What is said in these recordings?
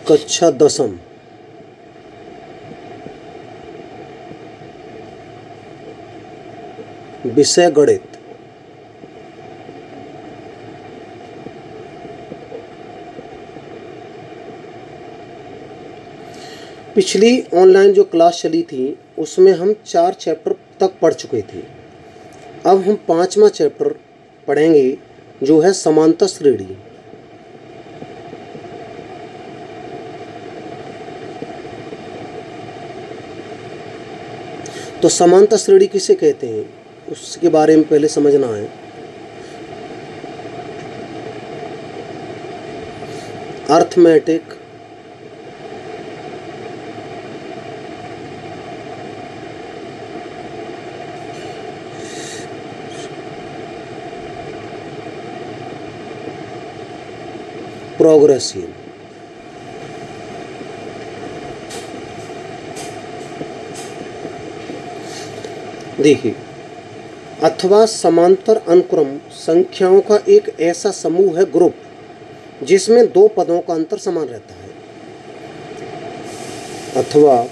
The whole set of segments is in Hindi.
कक्षा 10वीं। विषय गणित। पिछली ऑनलाइन जो क्लास चली थी उसमें हम 4 चैप्टर तक पढ़ चुके थे। अब हम 5वां चैप्टर पढ़ेंगे जो है समांतर श्रेणी। तो समांतर श्रेणी किसे कहते हैं उसके बारे में पहले समझना है। Arithmetic, progressive. देखिए, अथवा समांतर अनुक्रम संख्याओं का एक ऐसा समूह है, ग्रुप, जिसमें 2 पदों का अंतर समान रहता है। अथवा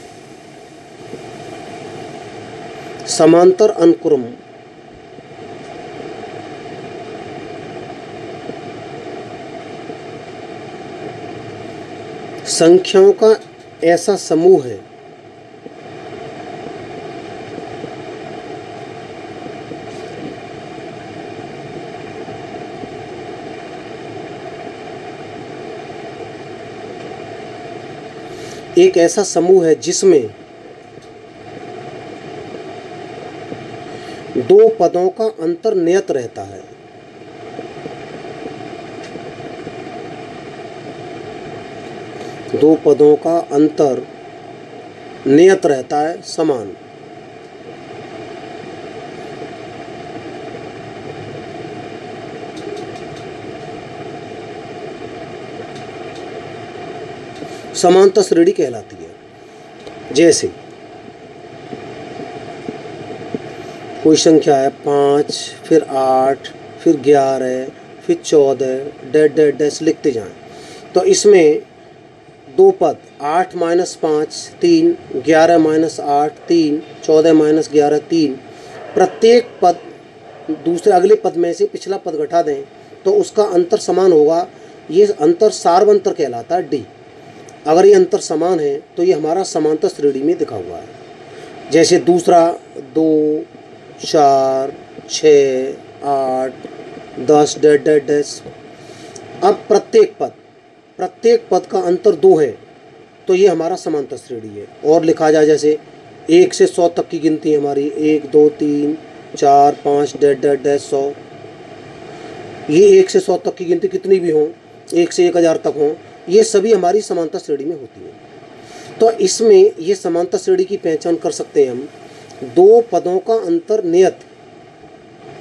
समांतर अनुक्रम संख्याओं का ऐसा समूह है एक ऐसा समूह है जिसमें 2 पदों का अंतर नियत रहता है। दो पदों का अंतर नियत रहता है, समान। समांतर श्रेणी कहलाती है। जैसे कोई संख्या है 5, फिर 8, फिर 11, फिर 14, डैश डैश डैश लिखते जाएं। तो इसमें 2 पद 8 - 5 3, 11 - 8 3, 14 - 11 3, प्रत्येक पद दूसरे अगले पद में से पिछला पद घटा दें तो उसका अंतर समान होगा। ये अंतर सार्वंतर कहलाता है, डी। अगर ये अंतर समान है तो ये हमारा समांतर श्रेणी में दिखा हुआ है। जैसे दूसरा 2, 4, 6, 8, 10 डैश डैश डैश। अब प्रत्येक पद का अंतर 2 है तो ये हमारा समांतर श्रेणी है। और लिखा जाए जैसे 1 से 100 तक की गिनती हमारी 1 2 3 4 5 डैश डैश डैश 100। ये 1 से 100 तक की गिनती कितनी भी हों, 1 से 1000 तक हों, ये सभी हमारी समांतर श्रेणी में होती है। तो इसमें ये समांतर श्रेणी की पहचान कर सकते हैं हम। 2 पदों का अंतर नियत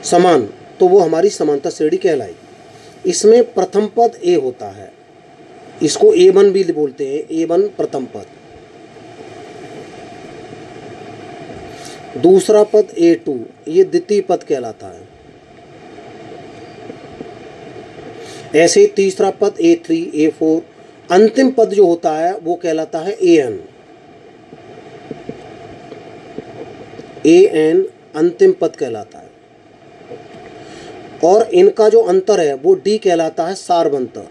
समान तो वो हमारी समांतर श्रेणी कहलाएगी। इसमें प्रथम पद ए होता है, इसको A1 भी बोलते हैं, A1 प्रथम पद। दूसरा पद A2 ये द्वितीय पद कहलाता है। ऐसे तीसरा पद A3, A4, अंतिम पद जो होता है वो कहलाता है AN। AN अंतिम पद कहलाता है। और इनका जो अंतर है वो D कहलाता है, सार्वंतर।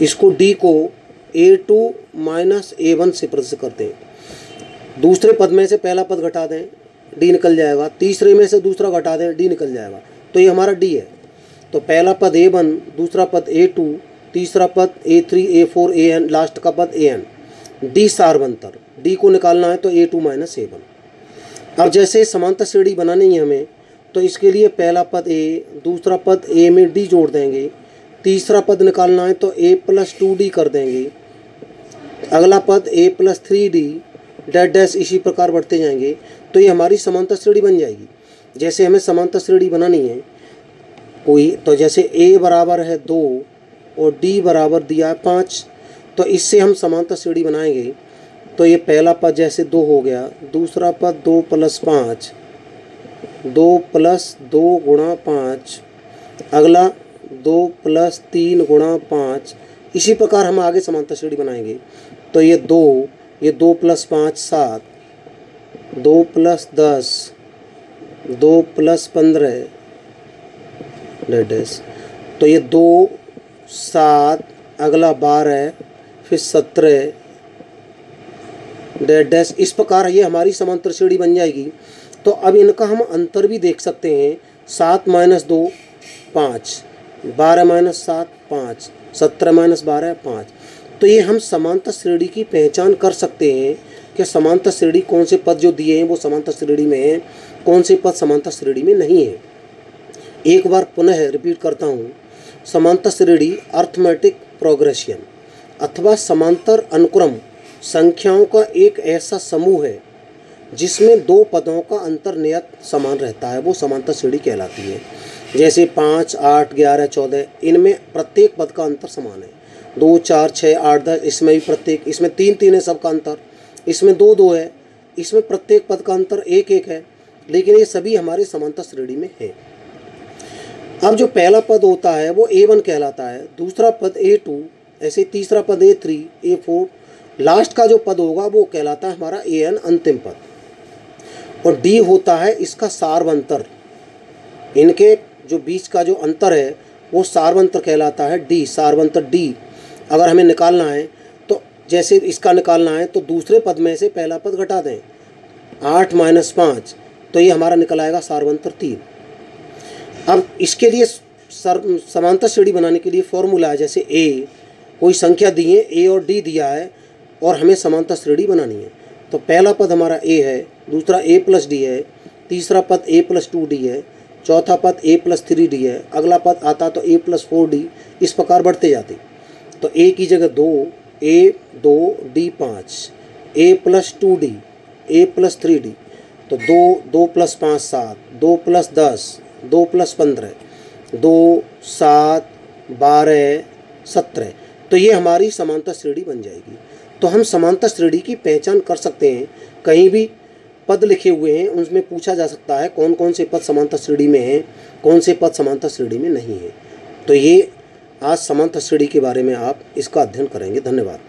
इसको D को A2 - A1 से प्रदर्शित करते हैं। दूसरे पद में से पहला पद घटा दें, D निकल जाएगा। तीसरे में से दूसरा घटा दें, D निकल जाएगा। तो ये हमारा D है। तो पहला पद A1, दूसरा पद A2, तीसरा पद A3, A4, AN, लास्ट का पद AN। D सार्वंतर, D को निकालना है तो A2 - A1। अब जैसे समांतर श्रेणी बनानी है हमें तो इसके लिए पहला पद A, दूसरा पद A में D जोड़ देंगे, तीसरा पद निकालना है तो A + 2D कर देंगे, अगला पद A + 3D डैश डैश इसी प्रकार बढ़ते जाएंगे। तो ये हमारी समांतर श्रेणी बन जाएगी। जैसे हमें समांतर श्रेणी बनानी है कोई, तो जैसे A बराबर है 2 और D बराबर दिया है 5, तो इससे हम समांतर श्रेणी बनाएंगे। तो ये पहला पद जैसे 2 हो गया, दूसरा पद 2 + 5, 2 + 2 × 5, अगला 2 + 3 × 5। इसी प्रकार हम आगे समांतर श्रेणी बनाएंगे। तो ये 2 + 5 7, 2 + 10, 2 + 15 डैश। तो ये 2 7, अगला 12, फिर 17 डैश। इस प्रकार ये हमारी समांतर श्रेणी बन जाएगी। तो अब इनका हम अंतर भी देख सकते हैं। 7 - 2 5, 12 - 7 5, 17 - 12 5। तो ये हम समांतर श्रेणी की पहचान कर सकते हैं कि समांतर श्रेणी कौन से पद जो दिए हैं वो समांतर श्रेणी में हैं, कौन से पद समांतर श्रेणी में नहीं है। एक बार पुनः रिपीट करता हूँ। समांतर श्रेणी अर्थमेटिक प्रोग्रेशन अथवा समांतर अनुक्रम संख्याओं का एक ऐसा समूह है जिसमें दो पदों का अंतर नियत समान रहता है, वो समांतर श्रेणी कहलाती है। जैसे 5, 8, 11, 14, इनमें प्रत्येक पद का अंतर समान है। 2, 4, 6, 8, 10, इसमें भी प्रत्येक, इसमें 3, 3 है सबका अंतर, इसमें 2, 2 है, इसमें प्रत्येक पद का अंतर 1, 1 है, लेकिन ये सभी हमारे समांतर श्रेणी में है। अब जो पहला पद होता है वो A1 कहलाता है, दूसरा पद A2, ऐसे तीसरा पद A3, A4, लास्ट का जो पद होगा वो कहलाता है हमारा AN अंतिम पद। और D होता है इसका सार्वंतर, इनके जो बीच का जो अंतर है वो सार्वंतर कहलाता है, D सार्वंतर D। अगर हमें निकालना है तो जैसे इसका निकालना है तो दूसरे पद में से पहला पद घटा दें, 8 - 5, तो ये हमारा निकल आएगा सार्वंतर 3। अब इसके लिए समांतर श्रेणी बनाने के लिए फॉर्मूला है, जैसे A कोई संख्या दी है, A और D दिया है और हमें समांतर श्रेणी बनानी है। तो पहला पद हमारा A है, दूसरा A + D है, तीसरा पद A + 2D है, चौथा पद A + 3D है, अगला पद आता तो A + 4D, इस प्रकार बढ़ते जाते। तो A की जगह 2, A 2, D 5, A + 2D, A + 3D, तो 2 + 5 7, 2 + 10, 2 + 15, 2 7 12 17। तो ये हमारी समांतर श्रेणी बन जाएगी। तो हम समांतर श्रेणी की पहचान कर सकते हैं। कहीं भी पद लिखे हुए हैं उनमें पूछा जा सकता है कौन कौन से पद समांतर श्रेणी में हैं, कौन से पद समांतर श्रेणी में नहीं हैं। तो ये आज समांतर श्रेणी के बारे में आप इसका अध्ययन करेंगे। धन्यवाद।